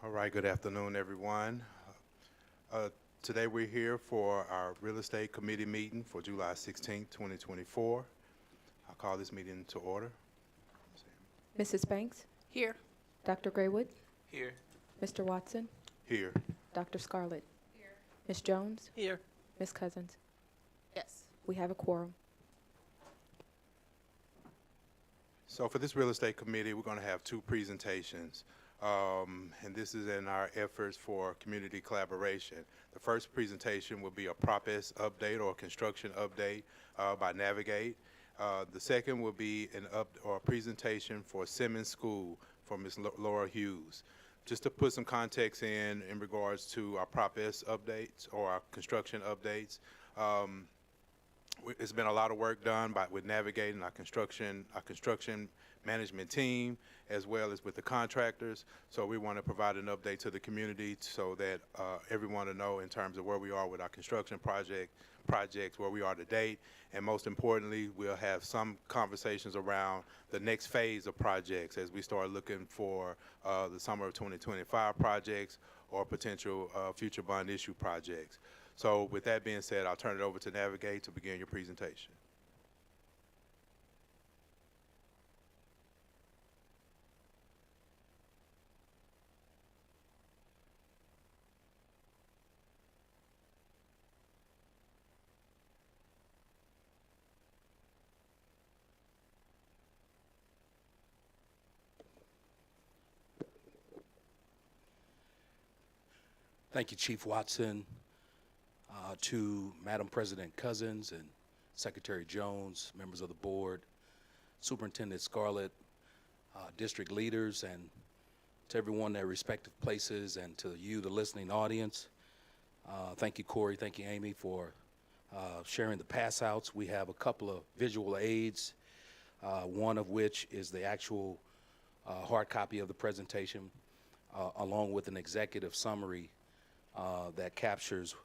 All right, good afternoon, everyone. Uh, Today we're here for our Real Estate Committee meeting for July 16th, 2024. I'll call this meeting to order. Mrs. Banks, Here. Dr. Graywood, Here. Mr. Watson, Here. Dr. Scarlett, Ms. Jones, Here. Ms. Cousins. Yes. We have a quorum. So for this Real Estate Committee, we're going to have two presentations. And this is in our efforts for community collaboration. The first presentation will be a Prop S update or construction update by Navigate. The second will be a presentation for Simmons School from Ms. Laura Hughes. Just to put some context in regards to our Prop S updates or our construction updates, it's been a lot of work done with navigating our construction management team, as well as with the contractors. So we want to provide an update to the community so that everyone will know in terms of where we are with our construction projects, where we are to date, and most importantly, we'll have some conversations around the next phase of projects as we start looking for the summer of 2025 projects or potential future bond issue projects. So with that being said, I'll turn it over to Navigate to begin your presentation. Thank you, Chief Watson, to Madam President Cousins and Secretary Jones, members of the board, Superintendent Scarlett, district leaders, and to everyone in their respective places, and to you, the listening audience. Thank you, Corey. Thank you, Amy, for sharing the pass outs. We have a couple of visual aids, one of which is the actual hard copy of the presentation, along with an executive summary that captures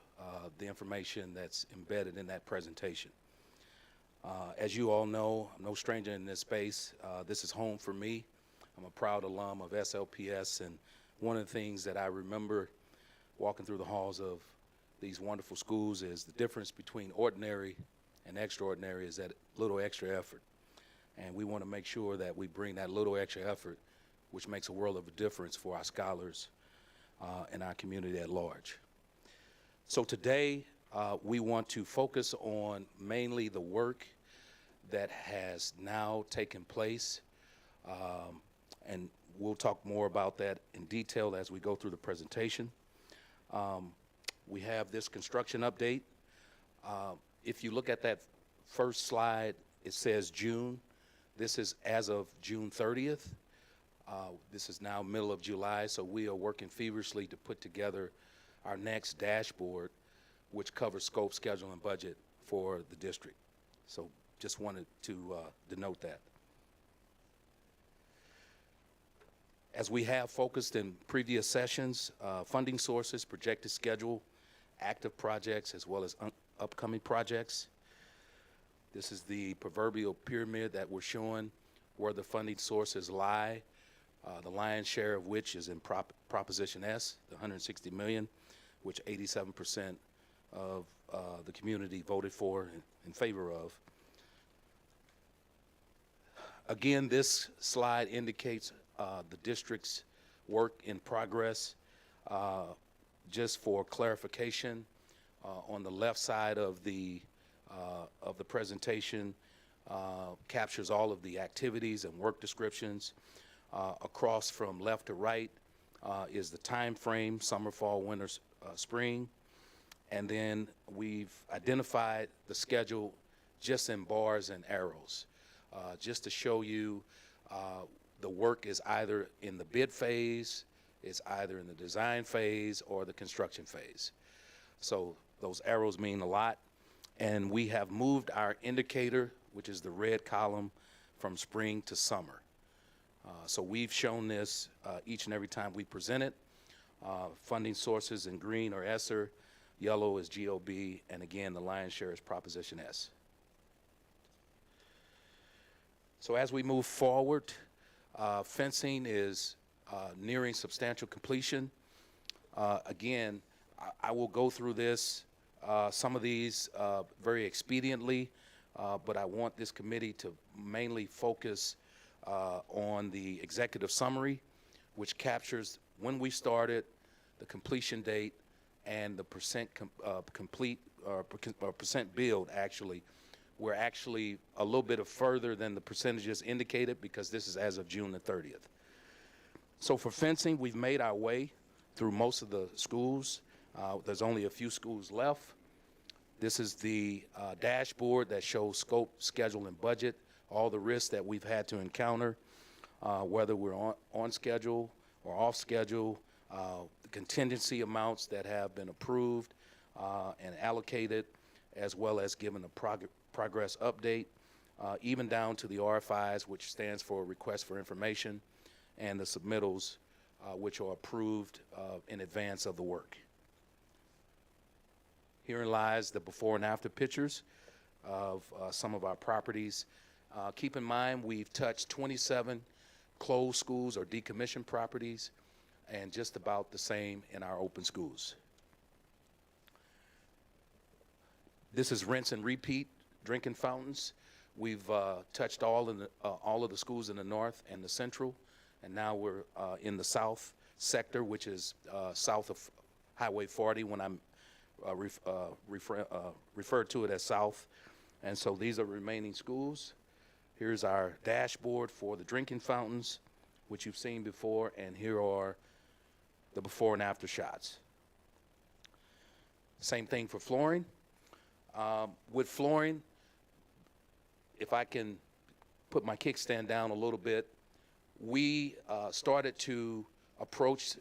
the information that's embedded in that presentation. As you all know, I'm no stranger in this space. This is home for me. I'm a proud alum of SLPS, and one of the things that I remember walking through the halls of these wonderful schools is the difference between ordinary and extraordinary is that little extra effort. And we want to make sure that we bring that little extra effort, which makes a world of a difference for our scholars and our community at large. So today, we want to focus on mainly the work that has now taken place, and we'll talk more about that in detail as we go through the presentation. We have this construction update. If you look at that first slide, it says June. This is as of June 30th. This is now middle of July, so we are working feverishly to put together our next dashboard, which covers scope, schedule, and budget for the district. So just wanted to denote that. As we have focused in previous sessions, funding sources, projected schedule, active projects, as well as upcoming projects. This is the proverbial pyramid that we're showing where the funding sources lie, the lion's share of which is in Proposition S, the $160 million, which 87% of the community voted for in favor of. Again, this slide indicates the district's work in progress. Just for clarification, on the left side of the presentation captures all of the activities and work descriptions. Across from left to right is the time frame, summer, fall, winter, spring. And then we've identified the schedule just in bars and arrows, just to show you the work is either in the bid phase, it's either in the design phase or the construction phase. So those arrows mean a lot. And we have moved our indicator, which is the red column, from spring to summer. So we've shown this each and every time we present it. Funding sources in green are ESSER, yellow is GOB, and again, the lion's share is Proposition S. So as we move forward, fencing is nearing substantial completion. Again, I will go through this, some of these very expediently, but I want this committee to mainly focus on the executive summary, which captures when we started, the completion date, and the percent complete or percent build. Actually, we're actually a little bit further than the percentages indicated because this is as of June the 30th. So for fencing, we've made our way through most of the schools. There's only a few schools left. This is the dashboard that shows scope, schedule, and budget, all the risks that we've had to encounter, whether we're on schedule or off schedule, the contingency amounts that have been approved and allocated, as well as given a progress update, even down to the RFIs, which stands for Request for Information, and the submittals, which are approved in advance of the work. Herein lies the before and after pictures of some of our properties. Keep in mind, we've touched 27 closed schools or decommissioned properties, and just about the same in our open schools. This is rinse and repeat drinking fountains. We've touched all of the schools in the north and the central, and now we're in the south sector, which is south of Highway 40 when I'm refer to it as south. And so these are remaining schools. Here's our dashboard for the drinking fountains, which you've seen before, and here are the before and after shots. Same thing for flooring. With flooring, if I can put my kickstand down a little bit, we started to approach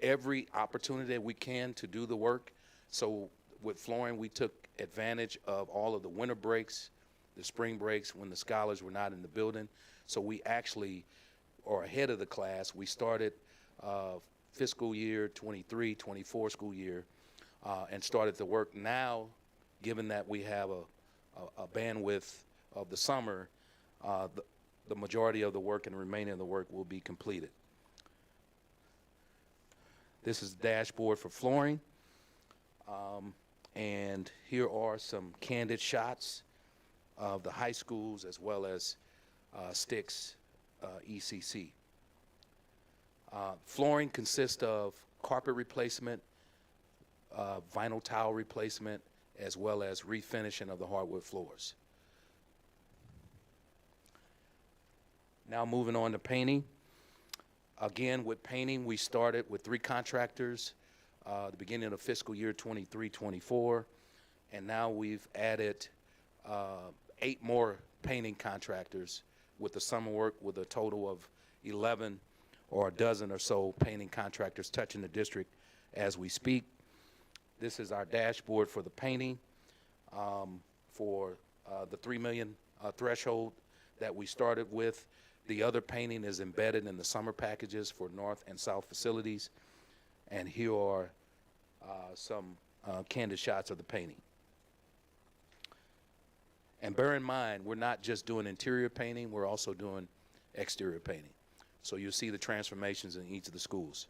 every opportunity that we can to do the work. So with flooring, we took advantage of all of the winter breaks, the spring breaks when the scholars were not in the building. So we actually are ahead of the class. We started fiscal year 23, 24 school year, and started the work now, given that we have a bandwidth of the summer, the majority of the work and the remaining of the work will be completed. This is the dashboard for flooring. And here are some candid shots of the high schools as well as Sticks ECC. Flooring consists of carpet replacement, vinyl tile replacement, as well as refinishing of the hardwood floors. Now moving on to painting. Again, with painting, we started with 3 contractors the beginning of fiscal year 23-24, and now we've added 8 more painting contractors with the summer work, with a total of 11 or a dozen or so painting contractors touching the district as we speak. This is our dashboard for the painting for the $3 million threshold that we started with. The other painting is embedded in the summer packages for north and south facilities. And here are some candid shots of the painting. And bear in mind, we're not just doing interior painting, we're also doing exterior painting. So you'll see the transformations in each of the schools.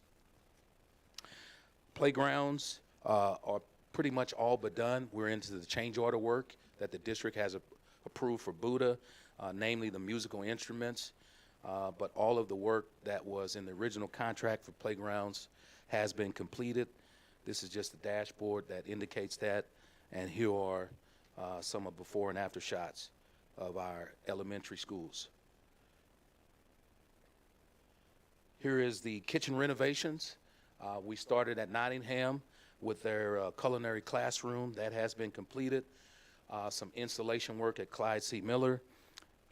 Playgrounds are pretty much all but done. We're into the change order work that the district has approved for Buddha, namely the musical instruments. But all of the work that was in the original contract for playgrounds has been completed. This is just the dashboard that indicates that. And here are some of before and after shots of our elementary schools. Here is the kitchen renovations. We started at Nottingham with their culinary classroom. That has been completed. Some installation work at Clyde C. Miller.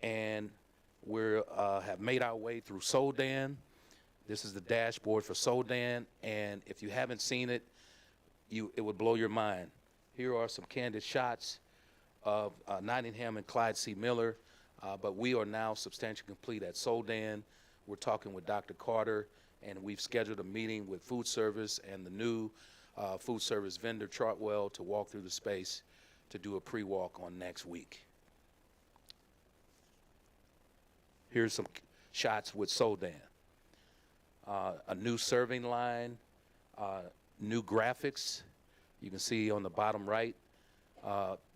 And we have made our way through Soldan. This is the dashboard for Soldan, and if you haven't seen it, it would blow your mind. Here are some candid shots of Nottingham and Clyde C. Miller, but we are now substantially complete at Soldan. We're talking with Dr. Carter, and we've scheduled a meeting with food service and the new food service vendor, Chartwell, to walk through the space to do a pre-walk on next week. Here's some shots with Soldan. a new serving line, new graphics. You can see on the bottom right,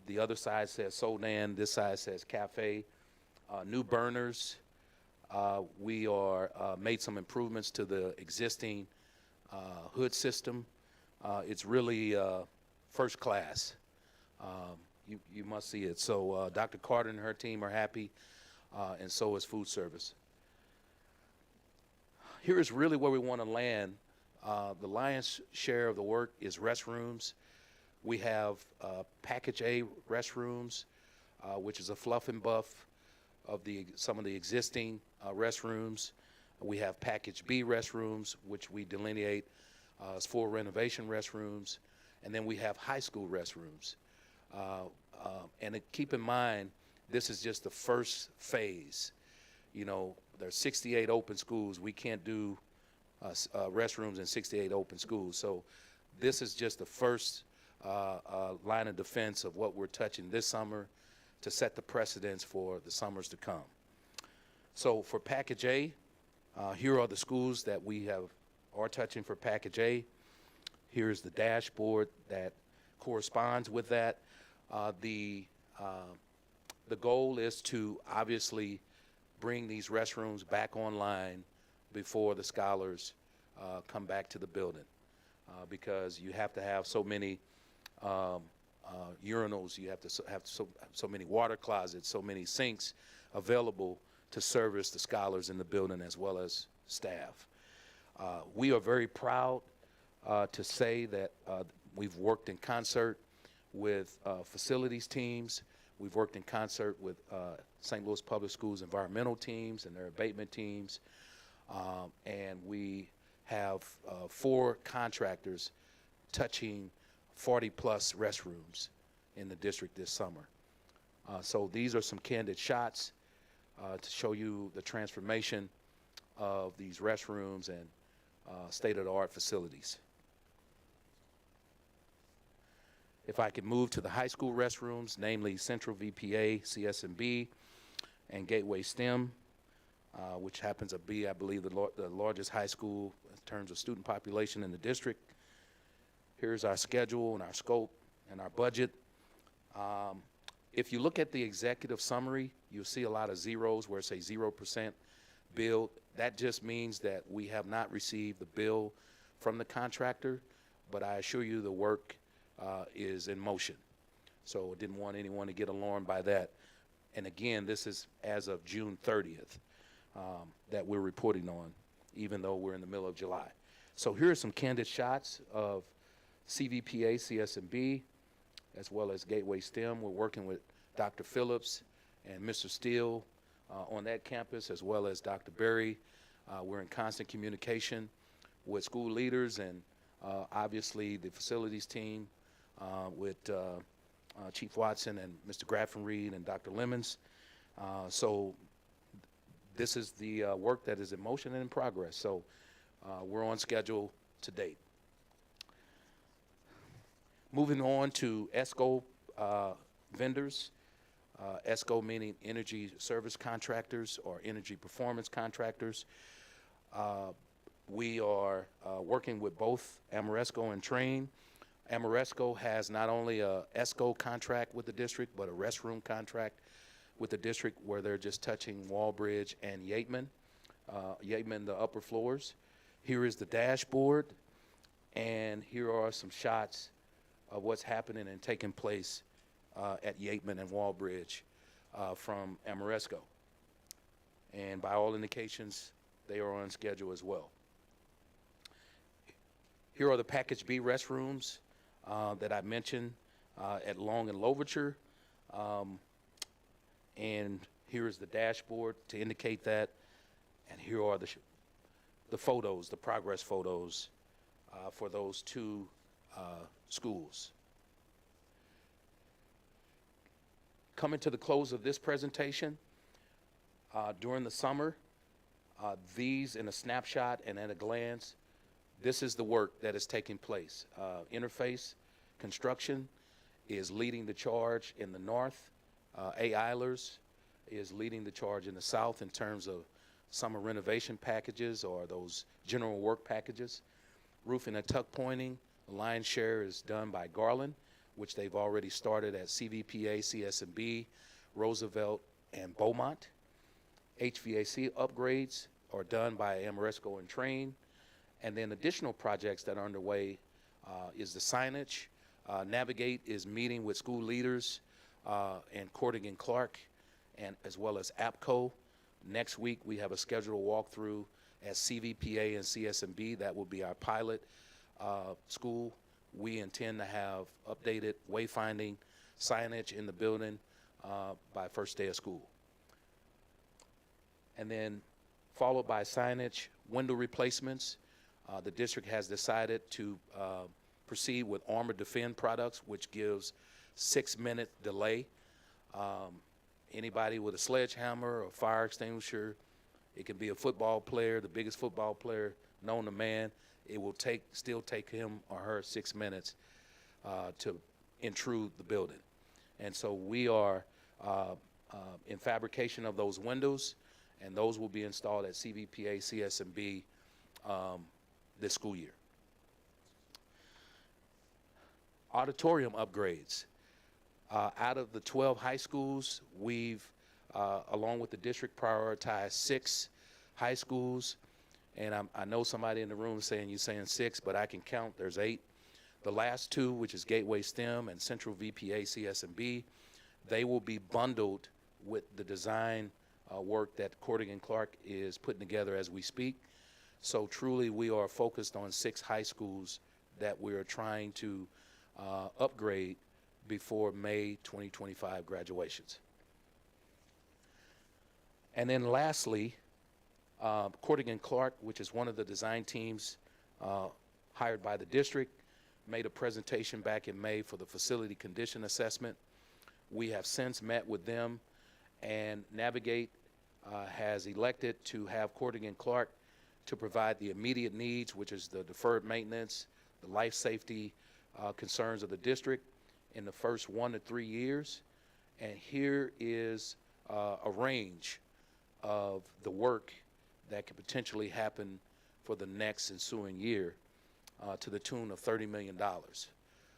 the other side says Sodan, this side says Cafe. New burners. We are made some improvements to the existing hood system. It's really first class. You must see it. So Dr. Carter and her team are happy, and so is food service. Here is really where we want to land. The lion's share of the work is restrooms. We have Package A restrooms, which is a fluff and buff of some of the existing restrooms. We have Package B restrooms, which we delineate as full renovation restrooms. And then we have high school restrooms. And keep in mind, this is just the first phase. You know, there's 68 open schools. We can't do restrooms in 68 open schools. So this is just the first line of defense of what we're touching this summer to set the precedence for the summers to come. So for Package A, here are the schools that we are touching for Package A. Here's the dashboard that corresponds with that. The goal is to obviously bring these restrooms back online before the scholars come back to the building, because you have to have so many urinals, you have to have so many water closets, so many sinks available to service the scholars in the building as well as staff. We are very proud to say that we've worked in concert with facilities teams. We've worked in concert with St. Louis Public Schools environmental teams and their abatement teams. And we have 4 contractors touching 40-plus restrooms in the district this summer. So these are some candid shots to show you the transformation of these restrooms and state-of-the-art facilities. If I could move to the high school restrooms, namely Central VPA, CSMB, and Gateway STEM, which happens to be, I believe, the largest high school in terms of student population in the district. Here's our schedule and our scope and our budget. If you look at the executive summary, you'll see a lot of zeros where it says 0% bill. That just means that we have not received the bill from the contractor, but I assure you the work is in motion. So I didn't want anyone to get alarmed by that. And again, this is as of June 30th that we're reporting on, even though we're in the middle of July. So here are some candid shots of CVPA, CSMB, as well as Gateway STEM. We're working with Dr. Phillips and Mr. Steele on that campus, as well as Dr. Berry. We're in constant communication with school leaders and obviously the facilities team with Chief Watson and Mr. Graffenreid and Dr. Lemons. So this is the work that is in motion and in progress. So we're on schedule to date. Moving on to ESCO vendors. ESCO meaning energy service contractors or energy performance contractors. We are working with both Ameresco and Trane. Ameresco has not only a ESCO contract with the district, but a restroom contract with the district where they're just touching Walbridge and Yateman, the upper floors. Here is the dashboard, and here are some shots of what's happening and taking place at Yateman and Walbridge from Ameresco. And by all indications, they are on schedule as well. Here are the Package B restrooms that I mentioned at Long and Louverture. And here is the dashboard to indicate that. And here are the photos, the progress photos for those 2 schools. Coming to the close of this presentation, during the summer, these in a snapshot and at a glance, this is the work that is taking place. Interface Construction is leading the charge in the north. A. Eilers is leading the charge in the south in terms of summer renovation packages or those general work packages. Roofing and tuck pointing, the lion's share is done by Garland, which they've already started at CVPA, CSMB, Roosevelt, and Beaumont. HVAC upgrades are done by Amoresco and Train. And then additional projects that are underway is the signage. Navigate is meeting with school leaders and Cordigan Clark, and as well as APCO. Next week, we have a scheduled walkthrough at CVPA and CSMB. That will be our pilot school. We intend to have updated wayfinding signage in the building by first day of school. And then followed by signage, window replacements. The district has decided to proceed with Armor Defend products, which gives 6-minute delay. Anybody with a sledgehammer or fire extinguisher, it can be a football player, the biggest football player known to man. It will still take him or her 6 minutes to intrude the building. And so we are in fabrication of those windows, and those will be installed at CVPA, CSMB this school year. Auditorium upgrades. Out of the 12 high schools, we've, along with the district, prioritized 6 high schools. And I know somebody in the room saying you're saying 6, but I can count. There's 8. The last 2, which is Gateway STEM and Central VPA CSMB, they will be bundled with the design work that Cordigan Clark is putting together as we speak. So truly, we are focused on 6 high schools that we are trying to upgrade before May 2025 graduations. And then lastly, Cordigan Clark, which is one of the design teams hired by the district, made a presentation back in May for the facility condition assessment. We have since met with them, and Navigate has elected to have Cordigan Clark to provide the immediate needs, which is the deferred maintenance, the life safety concerns of the district in the first 1 to 3 years. And here is a range of the work that could potentially happen for the next ensuing year to the tune of $30 million.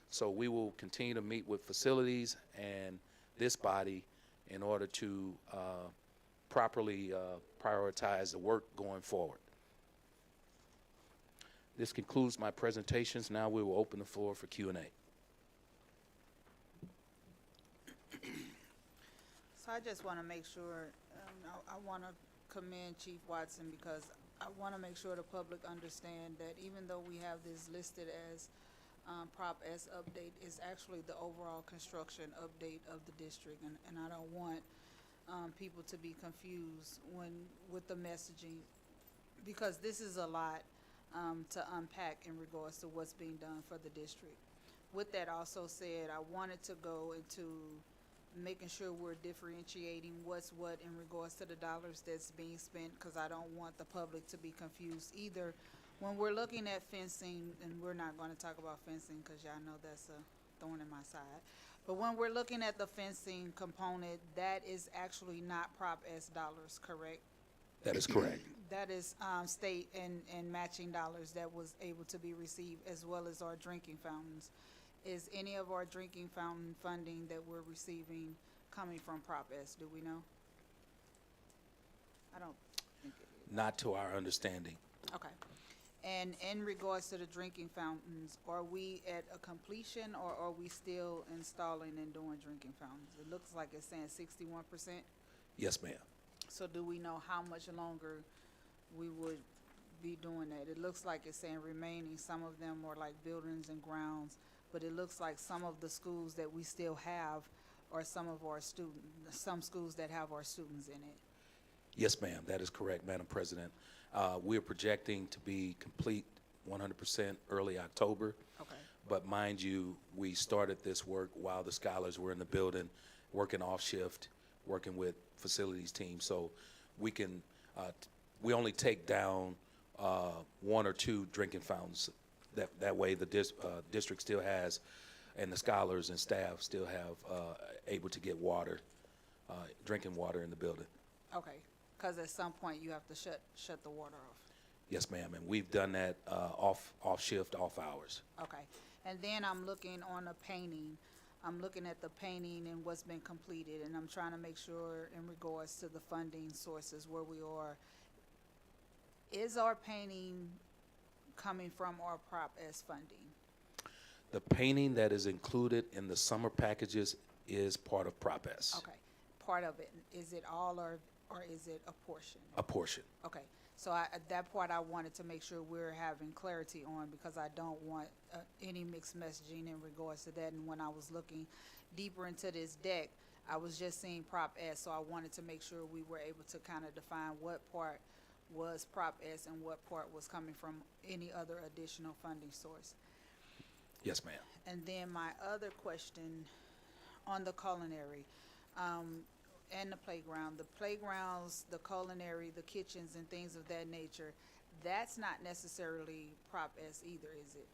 So we will continue to meet with facilities and this body in order to properly prioritize the work going forward. This concludes my presentations. Now we will open the floor for Q&A. So I just want to make sure, I want to commend Chief Watson because I want to make sure the public understand that even though we have this listed as Prop S update, is actually the overall construction update of the district, and I don't want people to be confused with the messaging, because this is a lot to unpack in regards to what's being done for the district. With that also said, I wanted to go into making sure we're differentiating what's what in regards to the dollars that's being spent, because I don't want the public to be confused either. When we're looking at fencing, and we're not going to talk about fencing because y'all know that's a thorn in my side, but when we're looking at the fencing component, that is actually not Prop S dollars, correct? That is correct. That is state and matching dollars that was able to be received, as well as our drinking fountains. Is any of our drinking fountain funding that we're receiving coming from Prop S? Do we know? I don't think it is. Not to our understanding. Okay. And in regards to the drinking fountains, are we at a completion, or are we still installing and doing drinking fountains? It looks like it's saying 61%. Yes, ma'am. So do we know how much longer we would be doing that? It looks like it's saying remaining. Some of them are like buildings and grounds, but it looks like some of the schools that we still have are some schools that have our students in it. Yes, ma'am. That is correct, Madam President. We're projecting to be complete 100% early October. Okay. But mind you, we started this work while the scholars were in the building, working off shift, working with facilities teams. So we can, we only take down 1 or 2 drinking fountains. That way the district still has, and the scholars and staff still have able to get water, drinking water in the building. Okay. Because at some point you have to shut the water off. Yes, ma'am, and we've done that off shift, off hours. Okay. And then I'm looking on the painting. I'm looking at the painting and what's been completed, and I'm trying to make sure in regards to the funding sources where we are. Is our painting coming from our Prop S funding? The painting that is included in the summer packages is part of Prop S. Okay, part of it. Is it all or is it a portion? A portion. Okay, so that part I wanted to make sure we're having clarity on, because I don't want any mixed messaging in regards to that. And when I was looking deeper into this deck, I was just seeing Prop S, so I wanted to make sure we were able to kind of define what part was Prop S and what part was coming from any other additional funding source. Yes, ma'am. And then my other question on the culinary, and the playgrounds, the culinary, the kitchens and things of that nature, that's not necessarily Prop S either, is it?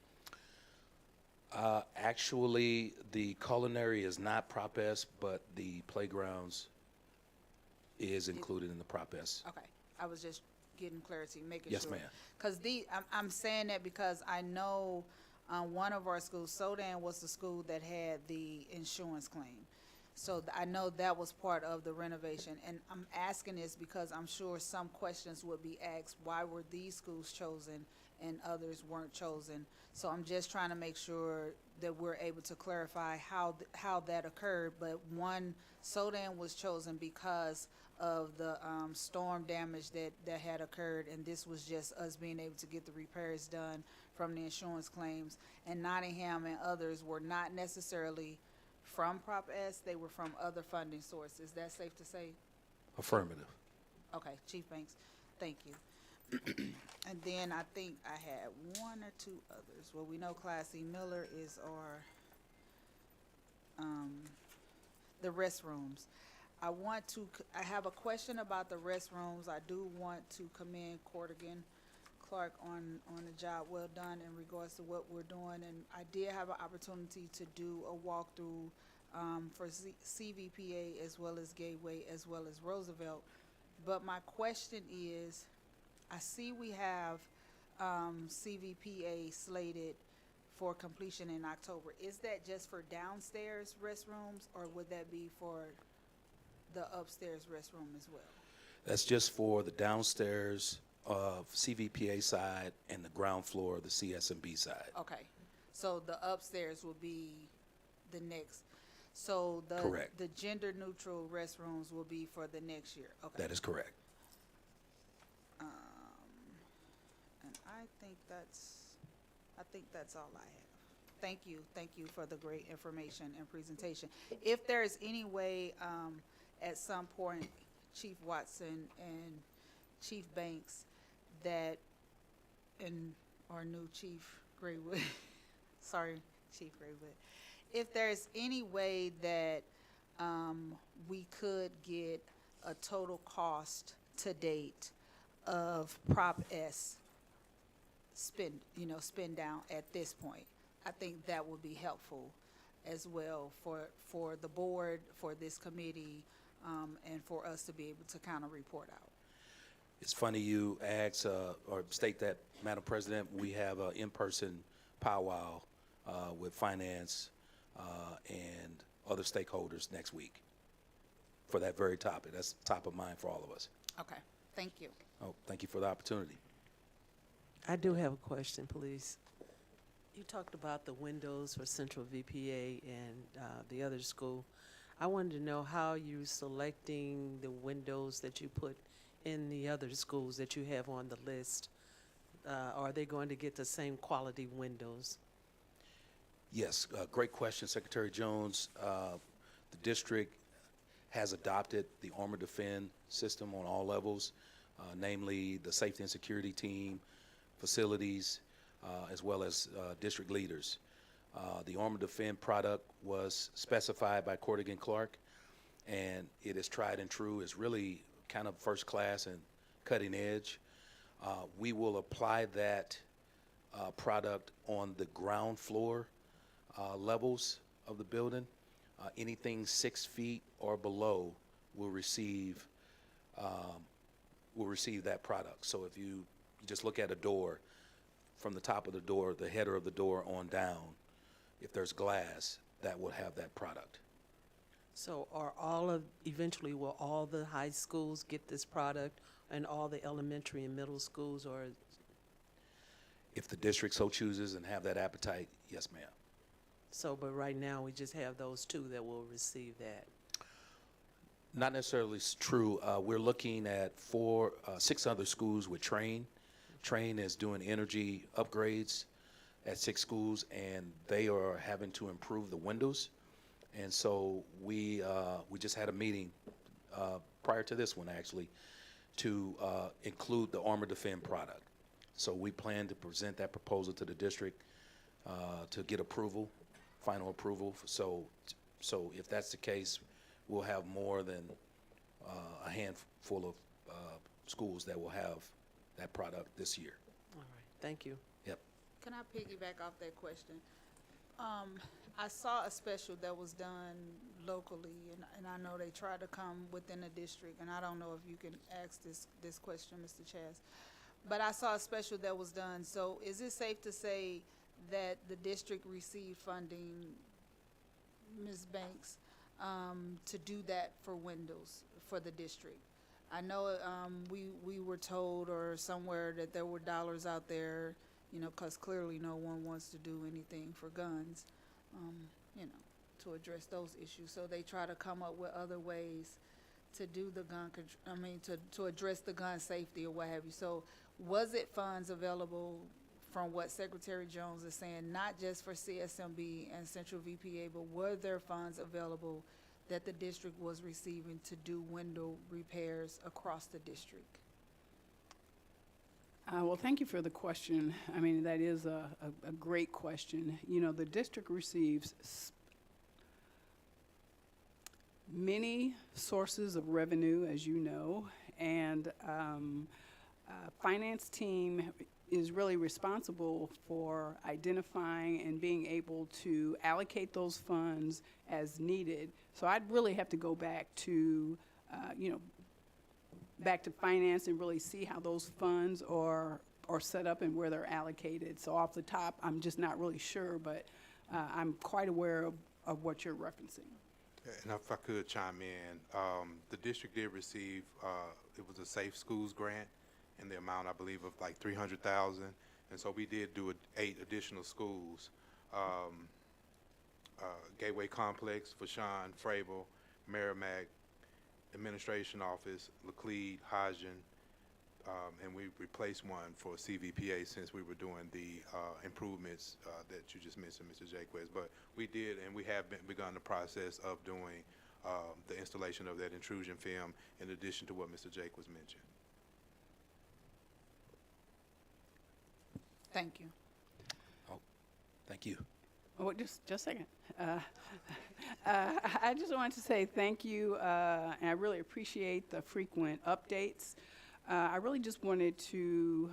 Actually, the culinary is not Prop S, but the playgrounds is included in the Prop S. Okay, I was just getting clarity, making Yes, sure. ma'am. Because I'm saying that because I know one of our schools, Sodan, was the school that had the insurance claim. So I know that was part of the renovation. And I'm asking this because I'm sure some questions would be asked, why were these schools chosen and others weren't chosen? So I'm just trying to make sure that we're able to clarify how that occurred. But one, Sodan was chosen because of the storm damage that had occurred, and this was just us being able to get the repairs done from the insurance claims. And Nottingham and others were not necessarily from Prop S, they were from other funding sources. Is that safe to say? Affirmative. Okay, Chief Banks, thank you. And then I think I had one or two others. Well, we know Class E Miller is our, the restrooms. I have a question about the restrooms. I do want to commend Corrigan Clark on a job well done in regards to what we're doing. And I did have an opportunity to do a walkthrough for CVPA as well as Gateway as well as Roosevelt. But my question is, I see we have CVPA slated for completion in October. Is that just for downstairs restrooms, or would that be for the upstairs restroom as well? That's just for the downstairs of CVPA side and the ground floor of the CSMB side. Okay, so the upstairs will be the next. So Correct. the gender neutral restrooms will be for the next year. Okay. That is correct. And I think that's all I have. Thank you for the great information and presentation. If there is any way, at some point, Chief Watson and Chief Banks, that, and our new Chief Graywood, sorry, Chief Graywood, if there's any way that we could get a total cost to date of Prop S spend down at this point, I think that would be helpful as well for the board, for this committee, and for us to be able to kind of report out. It's funny you ask or state that, Madam President. We have an in-person powwow with finance and other stakeholders next week for that very topic. That's top of mind for all of us. Okay, thank you. Oh, thank you for the opportunity. I do have a question, please. You talked about the windows for Central VPA and the other school. I wanted to know how you're selecting the windows that you put in the other schools that you have on the list. Are they going to get the same quality windows? Yes, great question, Secretary Jones. The district has adopted the Armor Defend system on all levels, namely the safety and security team, facilities, as well as district leaders. The Armor Defend product was specified by Corrigan Clark, and it is tried and true. It's really kind of first class and cutting edge. We will apply that product on the ground floor levels of the building. Anything 6 feet or below will receive will receive that product. So if you just look at a door, from the top of the door, the header of the door on down, if there's glass, that will have that product. So eventually will all the high schools get this product and all the elementary and middle schools, or, If the district so chooses and have that appetite, yes, ma'am. but right now we just have those two that will receive that? Not necessarily true. We're looking at 6 other schools with Train. Train is doing energy upgrades at 6 schools, and they are having to improve the windows. And so we just had a meeting prior to this one, actually, to include the Armor Defend product. So we plan to present that proposal to the district to get approval, final approval. So if that's the case, we'll have more than a handful of schools that will have that product this year. All right, thank you. Yep. Can I piggyback off that question? I saw a special that was done locally, and I know they try to come within the district, and I don't know if you can ask this question, Mr. Chaz. But I saw a special that was done, so is it safe to say that the district received funding, Ms. Banks, to do that for windows for the district? I know we were told or somewhere that there were dollars out there, you know, because clearly no one wants to do anything for guns, you know, to address those issues. So they try to come up with other ways to do the to address the gun safety or what have you. So was it funds available from what Secretary Jones is saying, not just for CSMB and Central VPA, but were there funds available that the district was receiving to do window repairs across the district? Well, thank you for the question. I mean, that is a great question. You know, the district receives many sources of revenue, as you know, and finance team is really responsible for identifying and being able to allocate those funds as needed. So I'd really have to go back to, back to finance and really see how those funds are set up and where they're allocated. So off the top, I'm just not really sure, but I'm quite aware of what you're referencing. And if I could chime in, the district did receive, it was a Safe Schools grant in the amount, I believe, of like $300,000. And so we did do 8 additional schools. Gateway Complex, Vashon, Frable, Merrimack, Administration Office, Laclede, Hodgen, and we replaced one for CVPA since we were doing the improvements that you just mentioned, Mr. Jaquez. But we did, and we have begun the process of doing the installation of that intrusion film in addition to what Mr. Jake was mentioned. Thank you. Oh, thank you. Oh, just a second. I just wanted to say thank you, and I really appreciate the frequent updates. I really just wanted to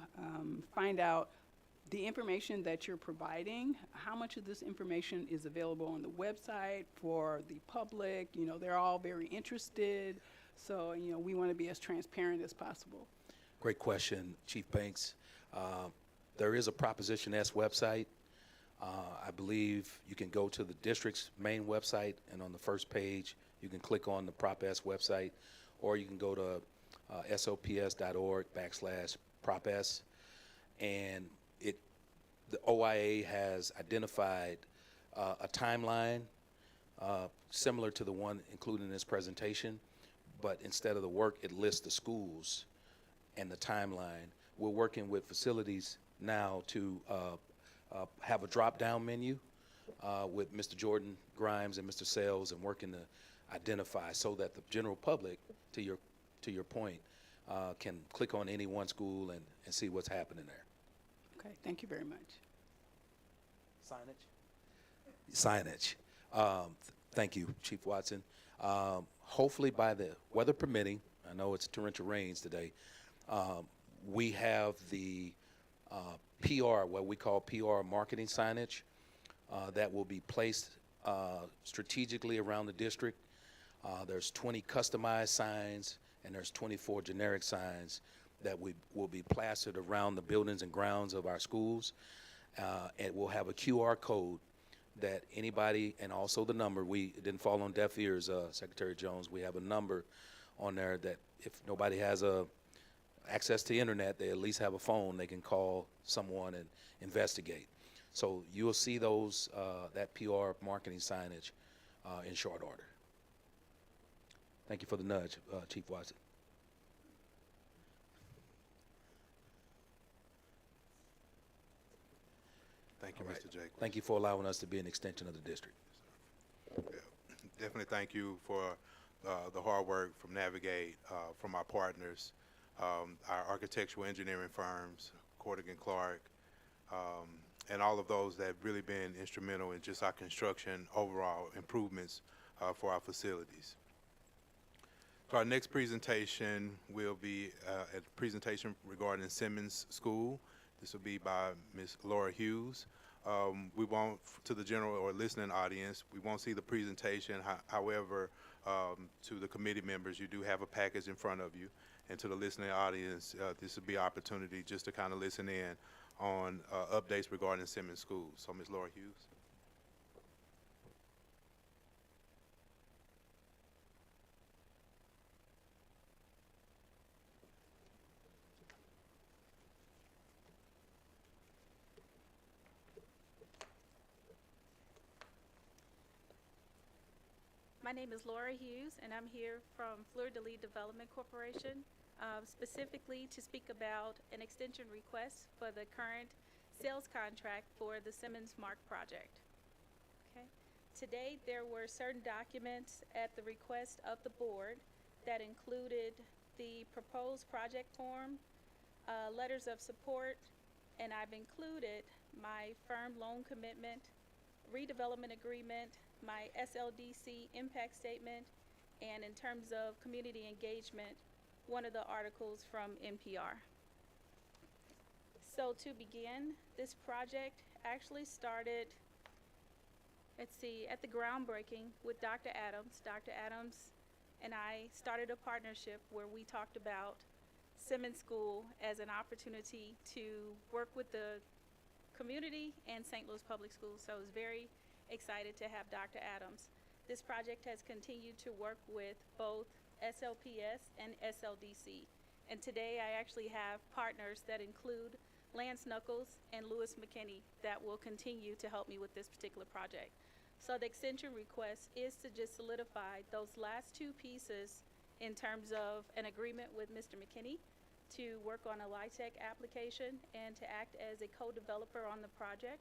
find out the information that you're providing, how much of this information is available on the website for the public. You know, they're all very interested, so, you know, we want to be as transparent as possible. Great question, Chief Banks. There is a Proposition S website. I believe you can go to the district's main website, and on the first page, you can click on the Prop S website, or you can go to sops.org/PropS, and the OIA has identified a timeline similar to the one included in this presentation, but instead of the work, it lists the schools and the timeline. We're working with facilities now to have a drop-down menu with Mr. Jordan Grimes and Mr. Sales, and working to identify so that the general public, to your point, can click on any one school and see what's happening there. Okay, thank you very much. Signage. Thank you, Chief Watson. Hopefully by the weather permitting, I know it's torrential rains today, we have the PR, what we call PR marketing signage, that will be placed strategically around the district. There's 20 customized signs and there's 24 generic signs that will be plastered around the buildings and grounds of our schools. And we'll have a QR code that anybody, and also the number, it didn't fall on deaf ears, Secretary Jones. We have a number on there that if nobody has access to internet, they at least have a phone, they can call someone and investigate. So you'll see that PR marketing signage in short order. Thank you for the nudge, Chief Watson. Thank you, All right. Mr. Jacobs. Thank you for allowing us to be an extension of the district. Definitely thank you for the hard work from Navigate, from our partners, our architectural engineering firms, Cordick and Clark, and all of those that have really been instrumental in just our construction overall improvements for our facilities. So our next presentation will be a presentation regarding Simmons School. This will be by Ms. Laura Hughes. We won't, to the general or listening audience, we won't see the presentation. However, to the committee members, you do have a package in front of you. And to the listening audience, this will be an opportunity just to kind of listen in on updates regarding Simmons School. So Ms. Laura Hughes. My name is Laura Hughes, and I'm here from Fleur-de-Lis Development Corporation, specifically to speak about an extension request for the current sales contract for the Simmons Mark project. Okay. Today, there were certain documents at the request of the board that included the proposed project form, letters of support, and I've included my firm loan commitment, redevelopment agreement, my SLDC impact statement, and in terms of community engagement, one of the articles from NPR. So to begin, this project actually started, at the groundbreaking with Dr. Adams. Dr. Adams and I started a partnership where we talked about Simmons School as an opportunity to work with the community and St. Louis Public Schools. So I was very excited to have Dr. Adams. This project has continued to work with both SLPS and SLDC. And today I actually have partners that include Lance Knuckles and Lewis McKinney that will continue to help me with this particular project. So the extension request is to just solidify those last two pieces in terms of an agreement with Mr. McKinney to work on a LIHTC application and to act as a co-developer on the project,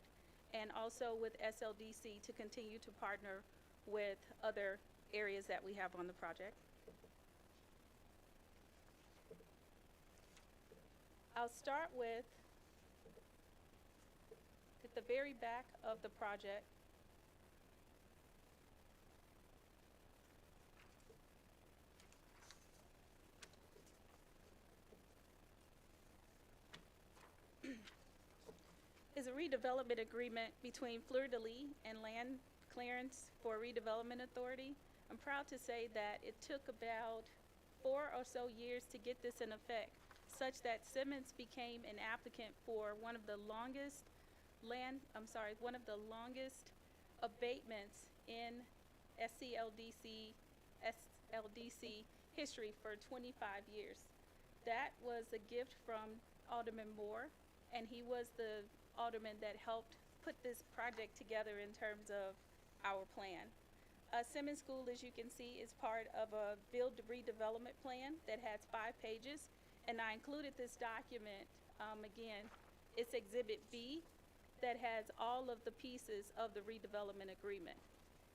and also with SLDC to continue to partner with other areas that we have on the project. I'll start with at the very back of the project. Is a redevelopment agreement between Fleur-de-Lis and Land Clearance for Redevelopment Authority. I'm proud to say that it took about 4 or so years to get this in effect, such that Simmons became an applicant for one of the longest abatements in SLDC history for 25 years. That was a gift from Alderman Moore, and he was the alderman that helped put this project together in terms of our plan. Simmons School, as you can see, is part of a build redevelopment plan that has 5 pages, and I included this document, again, it's Exhibit B, that has all of the pieces of the redevelopment agreement.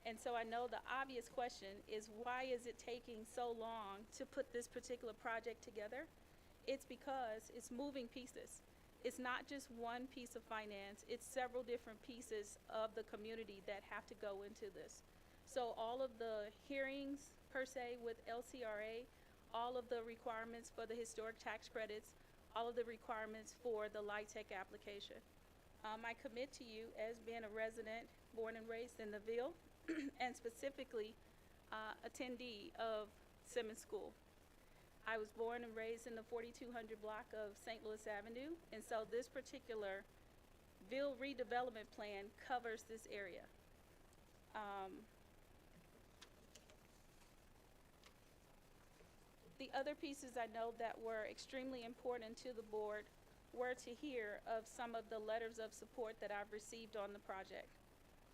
And so I know the obvious question is, why is it taking so long to put this particular project together? It's because it's moving pieces. It's not just one piece of finance, it's several different pieces of the community that have to go into this. So all of the hearings, per se, with LCRA, all of the requirements for the historic tax credits, all of the requirements for the LIHTC application. I commit to you as being a resident, born and raised in the Ville, and specifically attendee of Simmons School. I was born and raised in the 4200 block of St. Louis Avenue, and so this particular Ville redevelopment plan covers this area. The other pieces I know that were extremely important to the board were to hear of some of the letters of support that I've received on the project.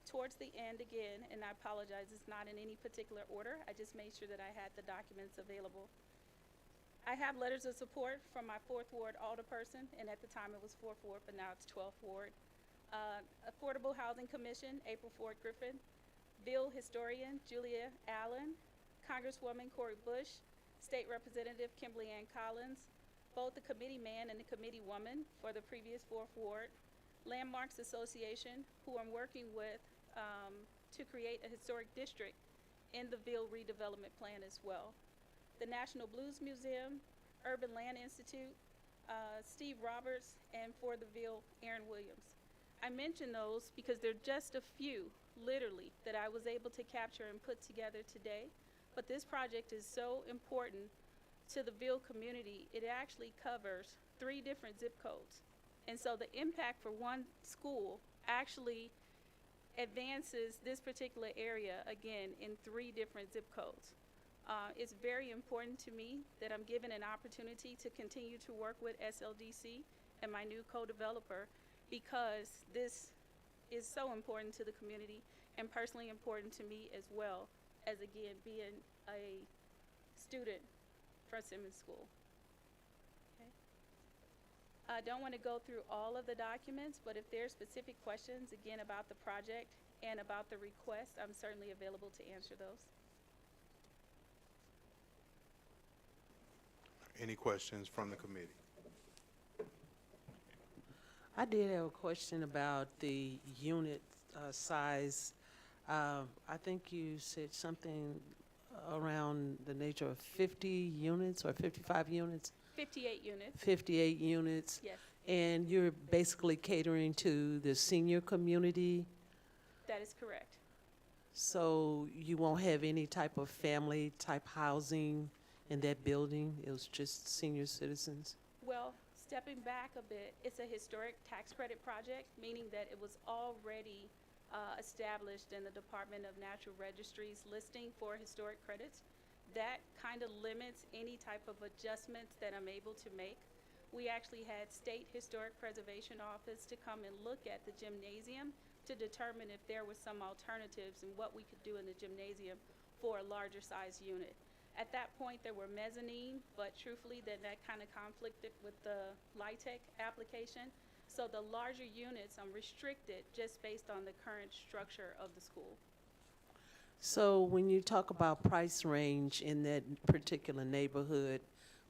Towards the end again, and I apologize, it's not in any particular order, I just made sure that I had the documents available. I have letters of support from my 4th Ward alderperson, and at the time it was 4th Ward, but now it's 12th Ward. Affordable Housing Commission, April Ford Griffin, Ville historian, Julia Allen, Congresswoman Cori Bush, State Representative Kimberly Ann Collins, both the committee man and the committee woman for the previous 4th Ward, Landmarks Association, who I'm working with to create a historic district in the Ville redevelopment plan as well. The National Blues Museum, Urban Land Institute, Steve Roberts, and for the Ville, Aaron Williams. I mention those because they're just a few, literally, that I was able to capture and put together today. But this project is so important to the Ville community, it actually covers 3 different zip codes. And so the impact for one school actually advances this particular area, again, in 3 different zip codes. It's very important to me that I'm given an opportunity to continue to work with SLDC and my new co-developer, because this is so important to the community and personally important to me as well, as again, being a student from Simmons School. Okay. I don't want to go through all of the documents, but if there are specific questions, again, about the project and about the request, I'm certainly available to answer those. Any questions from the committee? I did have a question about the unit size. I think you said something around the nature of 50 units or 55 units? 58 units, 58 units. yes, And you're basically catering to the senior community, that is correct. so you won't have any type of family-type housing in that building? It was just senior citizens? Well, stepping back a bit, it's a historic tax credit project, meaning that it was already established in the Department of Natural Registry's listing for historic credits. That kind of limits any type of adjustments that I'm able to make. We actually had State Historic Preservation Office to come and look at the gymnasium to determine if there were some alternatives and what we could do in the gymnasium for a larger size unit. At that point, there were mezzanine, but truthfully, then that kind of conflicted with the LIHTC application. So the larger units, I'm restricted just based on the current structure of the school. So when you talk about price range in that particular neighborhood,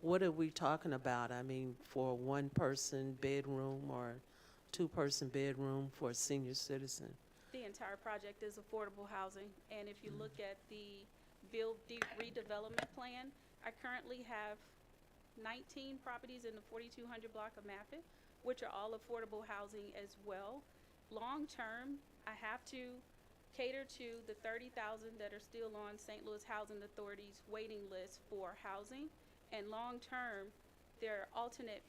what are we talking about? I mean, for a 1-person bedroom or 2-person bedroom for a senior citizen? The entire project is affordable housing, and if you look at the Ville redevelopment plan, I currently have 19 properties in the 4200 block of Maffitt, which are all affordable housing as well. Long term, I have to cater to the 30,000 that are still on St. Louis Housing Authority's waiting list for housing. And long term, there are alternate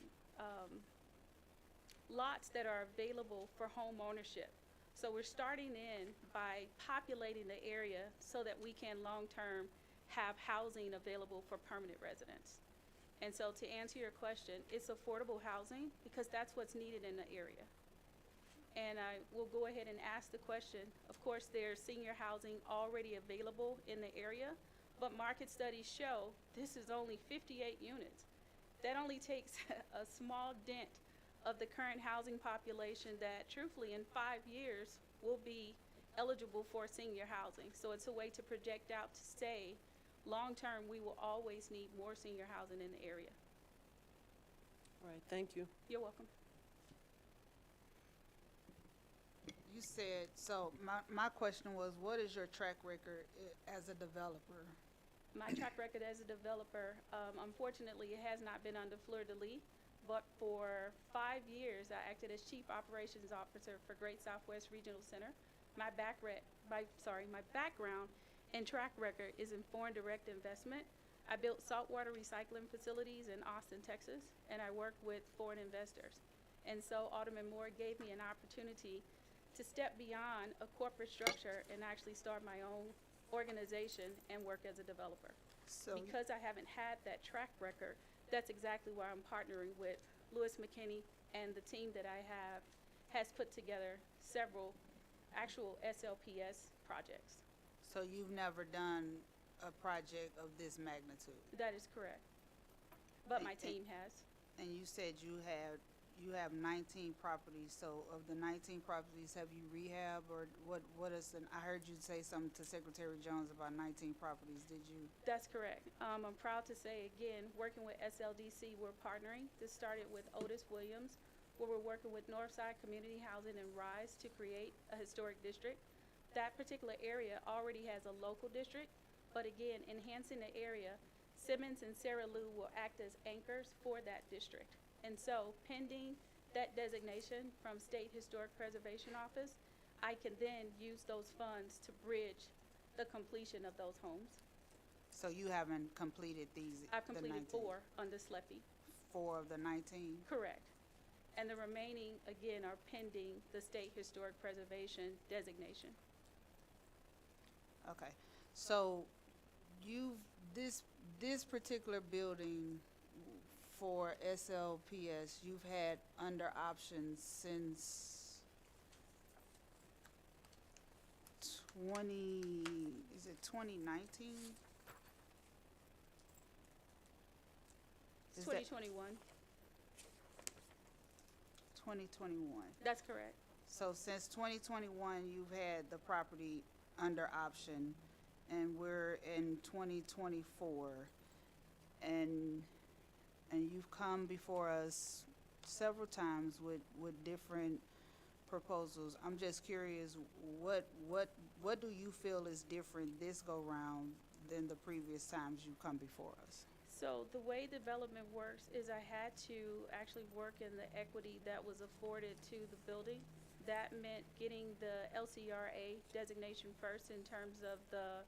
lots that are available for home ownership. So we're starting in by populating the area so that we can long-term have housing available for permanent residents. And so to answer your question, it's affordable housing because that's what's needed in the area. And I will go ahead and ask the question. Of course, there's senior housing already available in the area, but market studies show this is only 58 units. That only takes a small dent of the current housing population that truthfully in 5 years will be eligible for senior housing. So it's a way to project out to say, long term, we will always need more senior housing in the area. All right, thank you. You're welcome. You said, so my question was, what is your track record as a developer? My track record as a developer, unfortunately, it has not been under fleur-de-lis, but for 5 years, I acted as Chief Operations Officer for Great Southwest Regional Center. My background and track record is in foreign direct investment. I built saltwater recycling facilities in Austin, Texas, and I worked with foreign investors. And so Alderman Moore gave me an opportunity to step beyond a corporate structure and actually start my own organization and work as a developer. So, Because I haven't had that track record, that's exactly why I'm partnering with Lewis McKinney, and the team that I have has put together several actual SLPS projects. so you've never done a project of this magnitude? That is correct. But my And- team has. And you said you have 19 properties, so of the 19 properties, have you rehab, or what is, I heard you say something to Secretary Jones about 19 properties, did you? That's correct. I'm proud to say, again, working with SLDC, we're partnering. This started with Otis Williams, where we're working with Northside Community Housing and RISE to create a historic district. That particular area already has a local district, but again, enhancing the area, Simmons and Sarah Lou will act as anchors for that district. And so pending that designation from State Historic Preservation Office, I can then use those funds to bridge the completion of those homes. So you haven't completed these, I've the completed 19? 4 under SLEPI. 4 of the 19? Correct. And the remaining, again, are pending the State Historic Preservation designation. Okay, so this particular building for SLPS, you've had under options since 2019? It's Is that 2021. 2021? That's correct. So since 2021, you've had the property under option, and we're in 2024, and you've come before us several times with different proposals. I'm just curious, what do you feel is different this go-round than the previous times you've come before us? So the way development works is I had to actually work in the equity that was afforded to the building. That meant getting the LCRA designation first in terms of the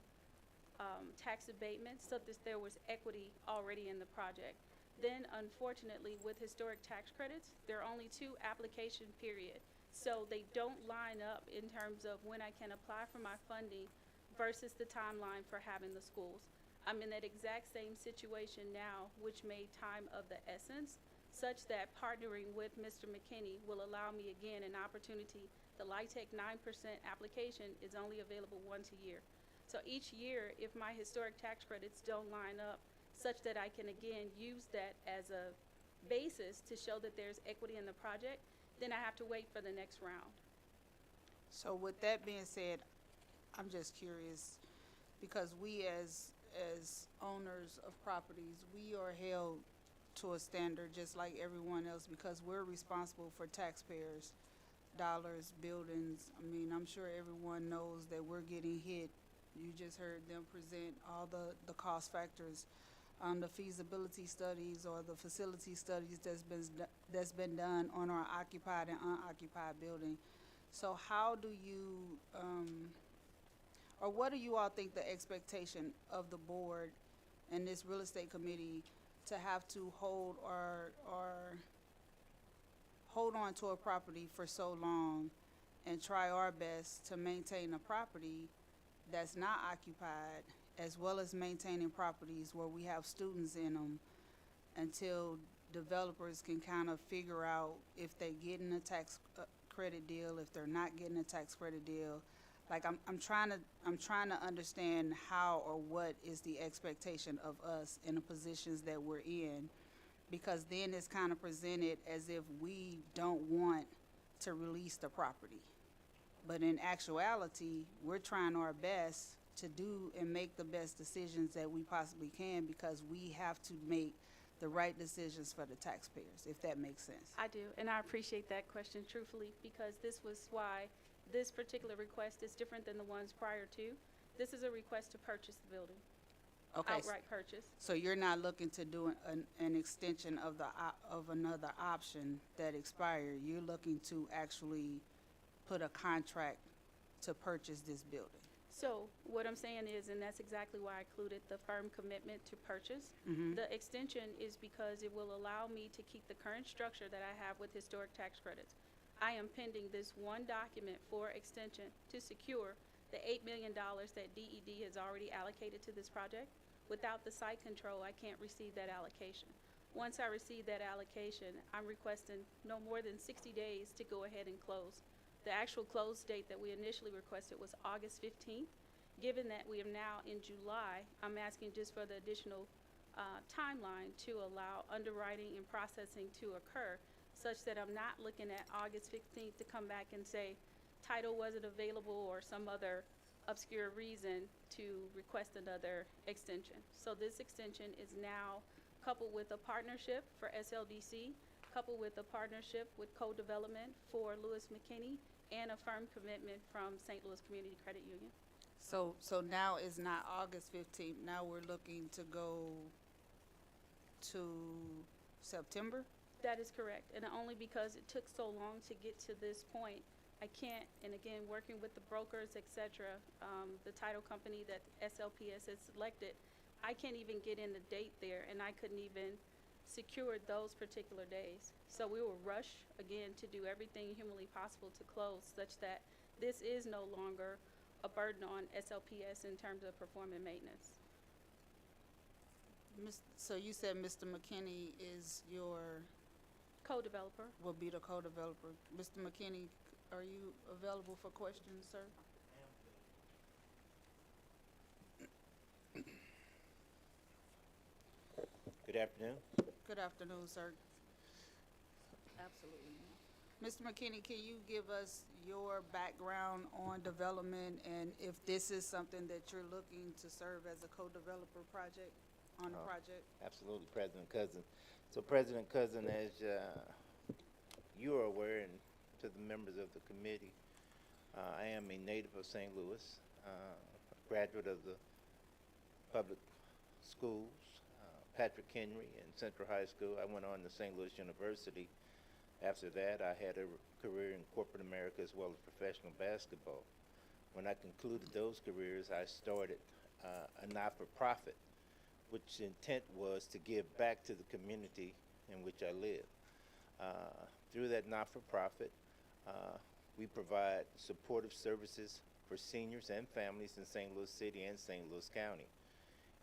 tax abatement, so that there was equity already in the project. Then unfortunately, with historic tax credits, there are only 2 application period. So they don't line up in terms of when I can apply for my funding versus the timeline for having the schools. I'm in that exact same situation now, which made time of the essence, such that partnering with Mr. McKinney will allow me again an opportunity. The LIHTC 9% application is only available once a year. So each year, if my historic tax credits don't line up, such that I can again use that as a basis to show that there's equity in the project, then I have to wait for the next round. So with that being said, I'm just curious, because we as owners of properties, we are held to a standard just like everyone else, because we're responsible for taxpayers' dollars, buildings. I mean, I'm sure everyone knows that we're getting hit. You just heard them present all the cost factors on the feasibility studies or the facility studies that's been done on our occupied and unoccupied building. So how do you, or what do you all think the expectation of the board and this real estate committee to have to hold on to a property for so long and try our best to maintain a property that's not occupied, as well as maintaining properties where we have students in them, until developers can kind of figure out if they getting a tax credit deal, if they're not getting a tax credit deal. Like I'm trying to understand how or what is the expectation of us in the positions that we're in, because then it's kind of presented as if we don't want to release the property. But in actuality, we're trying our best to do and make the best decisions that we possibly can, because we have to make the right decisions for the taxpayers, if that makes sense. I do, and I appreciate that question truthfully, because this was why this particular request is different than the ones prior to. This is a request to purchase the building, Okay, outright purchase. so you're not looking to do an extension of another option that expired. You're looking to actually put a contract to purchase this building. So what I'm saying is, and that's exactly why I included the firm commitment to purchase. The extension is because it will allow me to keep the current structure that I have with historic tax credits. I am pending this one document for extension to secure the $8 million that DED has already allocated to this project. Without the site control, I can't receive that allocation. Once I receive that allocation, I'm requesting no more than 60 days to go ahead and close. The actual close date that we initially requested was August 15th. Given that we are now in July, I'm asking just for the additional timeline to allow underwriting and processing to occur, such that I'm not looking at August 15th to come back and say title wasn't available or some other obscure reason to request another extension. So this extension is now coupled with a partnership for SLDC, coupled with a partnership with co-development for Lewis McKinney, and a firm commitment from St. Louis Community Credit Union. So now is not August 15th, now we're looking to go to September? That is correct, and only because it took so long to get to this point, I can't, and again, working with the brokers, et cetera, the title company that SLPS has selected, I can't even get in the date there, and I couldn't even secure those particular days. So we will rush, again, to do everything humanly possible to close, such that this is no longer a burden on SLPS in terms of performing maintenance. So you said Mr. McKinney is your, Co-developer. will be the co-developer. Mr. McKinney, are you available for questions, sir? Good afternoon. Good afternoon, sir. Absolutely. Mr. McKinney, can you give us your background on development and if this is something that you're looking to serve as a co-developer project, on the project? Absolutely, President Cousin. So President Cousin, as you are aware, and to the members of the committee, I am a native of St. Louis, graduate of the public schools, Patrick Henry and Central High School. I went on to St. Louis University. After that, I had a career in corporate America as well as professional basketball. When I concluded those careers, I started a not-for-profit, which intent was to give back to the community in which I live. Through that not-for-profit, we provide supportive services for seniors and families in St. Louis City and St. Louis County.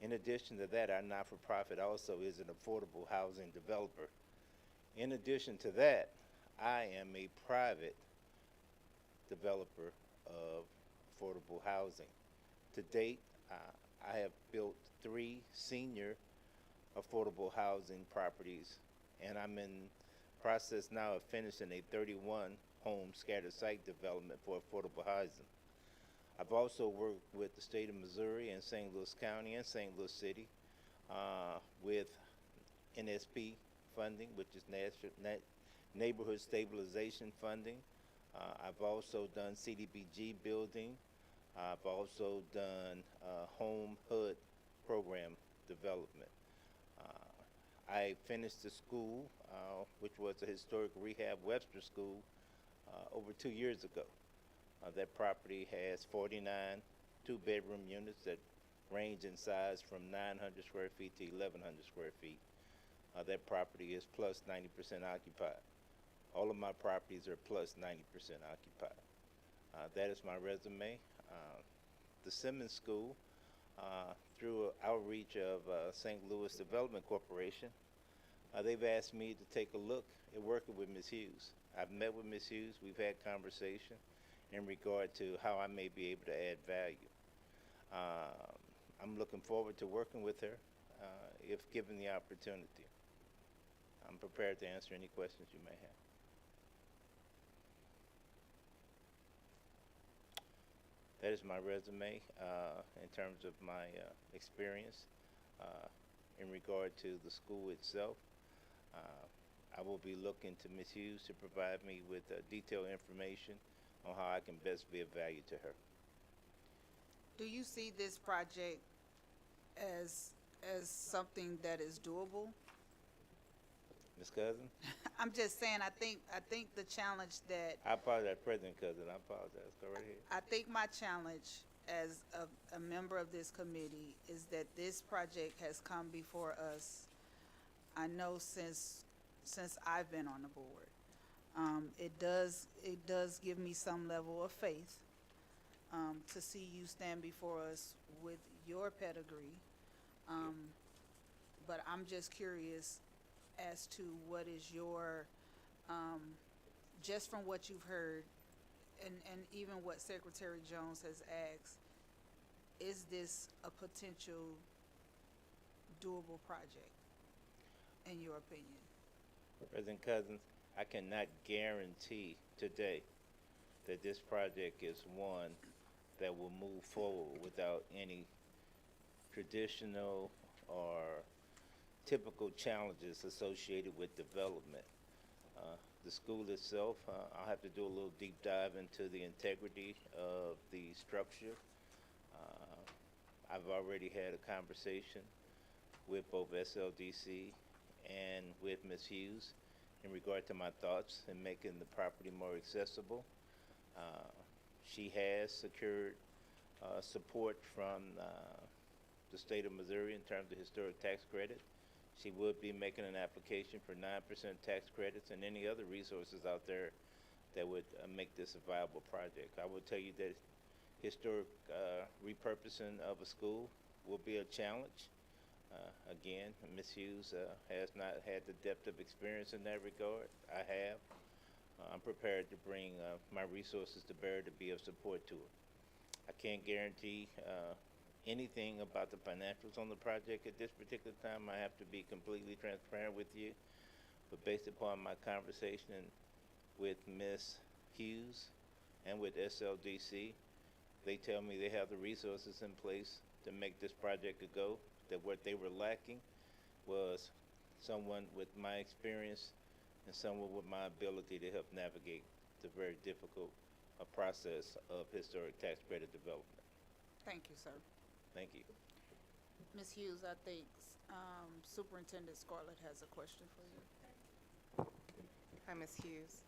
In addition to that, our not-for-profit also is an affordable housing developer. In addition to that, I am a private developer of affordable housing. To date, I have built 3 senior affordable housing properties, and I'm in process now of finishing a 31-home scattered site development for affordable housing. I've also worked with the state of Missouri and St. Louis County and St. Louis City with NSP funding, which is Neighborhood Stabilization Funding. I've also done CDBG building. I've also done home HUD program development. I finished the school, which was a historic rehab Webster school, over 2 years ago. That property has 49 two-bedroom units that range in size from 900 square feet to 1,100 square feet. That property is plus 90% occupied. All of my properties are plus 90% occupied. That is my resume. The Simmons School, through outreach of St. Louis Development Corporation, they've asked me to take a look at working with Ms. Hughes. I've met with Ms. Hughes. We've had conversation in regard to how I may be able to add value. I'm looking forward to working with her if given the opportunity. I'm prepared to answer any questions you may have. That is my resume in terms of my experience in regard to the school itself. I will be looking to Ms. Hughes to provide me with detailed information on how I can best be of value to her. Do you see this project as something that is doable? Ms. Cousin? I'm just saying, I think the challenge that I apologize, President Cousin. I apologize. Go right ahead. I think my challenge as a member of this committee is that this project has come before us, I know since I've been on the board. It does give me some level of faith to see you stand before us with your pedigree. But I'm just curious as to what is your, just from what you've heard, and even what Secretary Jones has asked, is this a potential doable project, in your opinion? President Cousins, I cannot guarantee today that this project is one that will move forward without any traditional or typical challenges associated with development. The school itself, I'll have to do a little deep dive into the integrity of the structure. I've already had a conversation with both SLDC and with Ms. Hughes in regard to my thoughts in making the property more accessible. She has secured support from the state of Missouri in terms of historic tax credit. She would be making an application for 9% tax credits and any other resources out there that would make this a viable project. I will tell you that historic repurposing of a school will be a challenge. Again, Ms. Hughes has not had the depth of experience in that regard. I have. I'm prepared to bring my resources to bear to be of support to her. I can't guarantee anything about the financials on the project at this particular time. I have to be completely transparent with you. But based upon my conversation with Ms. Hughes and with SLDC, they tell me they have the resources in place to make this project a go, that what they were lacking was someone with my experience and someone with my ability to help navigate the very difficult process of historic tax credit development. Thank you, sir. Thank you. Ms. Hughes, I think Superintendent Scarlett has a question for you. Hi, Ms. Hughes.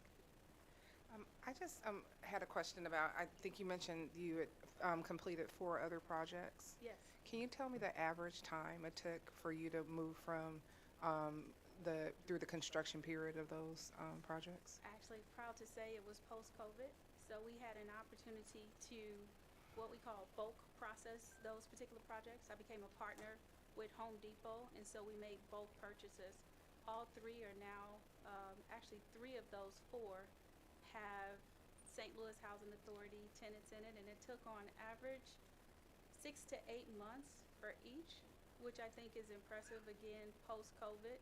I just had a question about, I think you mentioned you had completed 4 other projects. Yes. Can you tell me the average time it took for you to move from through the construction period of those projects? Actually, proud to say it was post-COVID, so we had an opportunity to what we call bulk process those particular projects. I became a partner with Home Depot, and so we made bulk purchases. All 3 are now, actually 3 of those 4 have St. Louis Housing Authority tenants in it, and it took on average 6 to 8 months for each, which I think is impressive, again, post-COVID,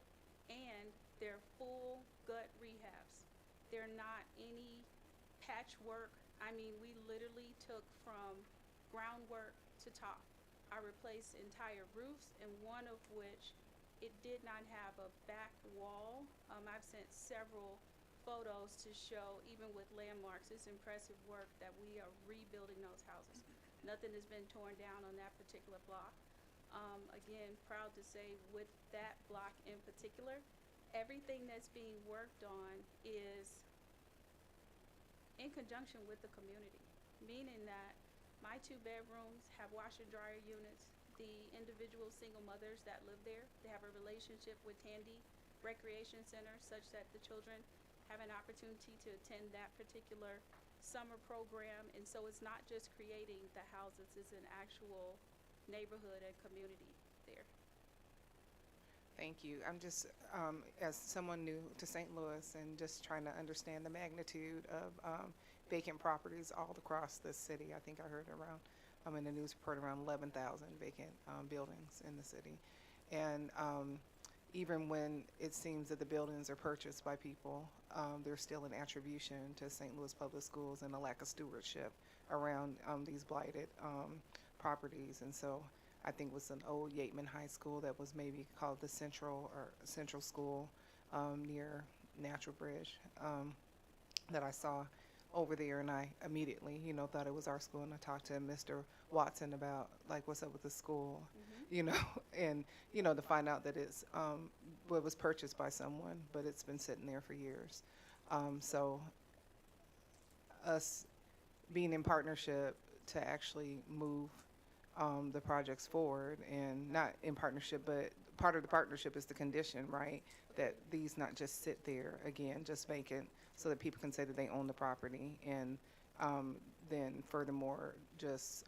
and they're full gut rehabs. They're not any patchwork. I mean, we literally took from groundwork to top. I replaced entire roofs, and one of which it did not have a back wall. I've sent several photos to show, even with landmarks, it's impressive work that we are rebuilding those houses. Nothing has been torn down on that particular block. Again, proud to say with that block in particular, everything that's being worked on is in conjunction with the community, meaning that my 2 bedrooms have washer and dryer units. The individual single mothers that live there, they have a relationship with Tandy Recreation Center such that the children have an opportunity to attend that particular summer program. And so it's not just creating the houses, it's an actual neighborhood and community there. Thank you. I'm just, as someone new to St. Louis and just trying to understand the magnitude of vacant properties all across the city. I think I heard around, in the news report, around 11,000 vacant buildings in the city. And even when it seems that the buildings are purchased by people, there's still an attribution to St. Louis Public Schools and a lack of stewardship around these blighted properties. And so I think it was an old Yateman High School that was maybe called the Central School near Natural Bridge that I saw over there, and I immediately, thought it was our school, and I talked to Mr. Watson about, like, what's up with the school, and, to find out that it was purchased by someone, but it's been sitting there for years. So us being in partnership to actually move the projects forward, and not in partnership, but part of the partnership is the condition, right? That these not just sit there, again, just vacant, so that people can say that they own the property, and then furthermore, just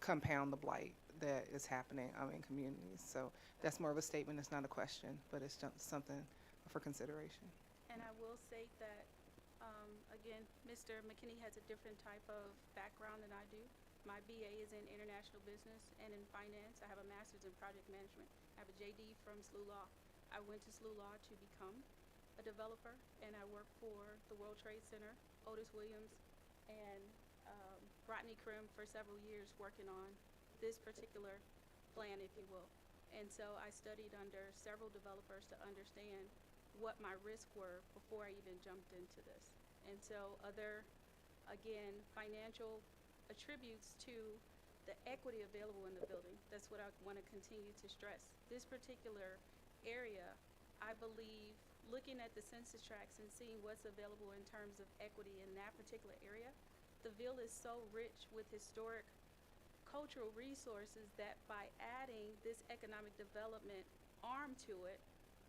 compound the blight that is happening in communities. So that's more of a statement, it's not a question, but it's just something for consideration. And I will state that, again, Mr. McKinney has a different type of background than I do. My BA is in international business and in finance. I have a master's in project management. I have a JD from SLU Law. I went to SLU Law to become a developer, and I worked for the World Trade Center, Otis Williams, and Rodney Krim for several years working on this particular plan, if you will. And so I studied under several developers to understand what my risks were before I even jumped into this. And so other, again, financial attributes to the equity available in the building. That's what I want to continue to stress. This particular area, I believe, looking at the census tracts and seeing what's available in terms of equity in that particular area, the Ville is so rich with historic cultural resources that by adding this economic development arm to it,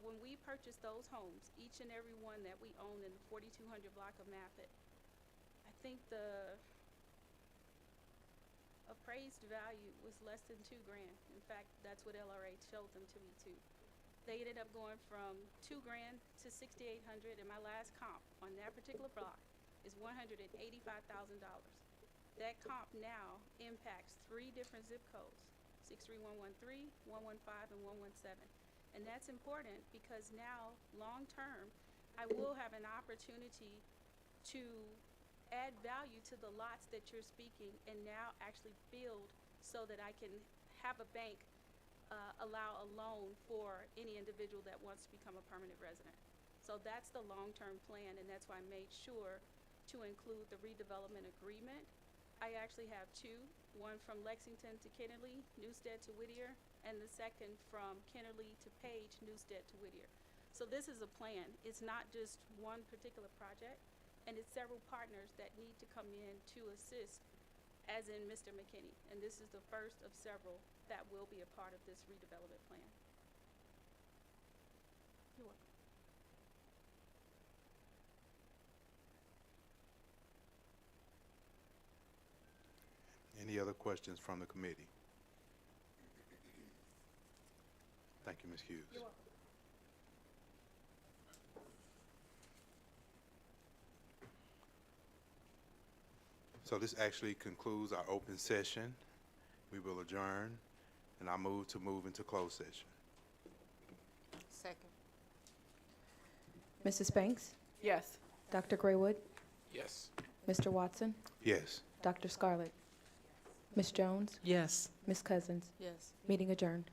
when we purchase those homes, each and every one that we own in the 4200 block of Maffitt, I think the appraised value was less than $2 grand. In fact, that's what LRA showed them to me too. They ended up going from $2 grand to $6,800, and my last comp on that particular block is $185,000. That comp now impacts 3 different zip codes, 63113, 115, and 117. And that's important because now, long term, I will have an opportunity to add value to the lots that you're speaking, and now actually build so that I can have a bank allow a loan for any individual that wants to become a permanent resident. So that's the long-term plan, and that's why I made sure to include the redevelopment agreement. I actually have 2, one from Lexington to Kennerly, Newstead to Whittier, and the second from Kennerly to Page, Newstead to Whittier. So this is a plan. It's not just one particular project, and it's several partners that need to come in to assist, as in Mr. McKinney. And this is the first of several that will be a part of this redevelopment plan. You're welcome. Any other questions from the committee? Thank you, Ms. Hughes. You're welcome. So this actually concludes our open session. We will adjourn, and I move into closed session. Second. Mrs. Banks? Yes. Dr. Graywood? Yes. Mr. Watson? Yes. Dr. Scarlett? Ms. Jones? Yes. Ms. Cousins? Yes. Meeting adjourned.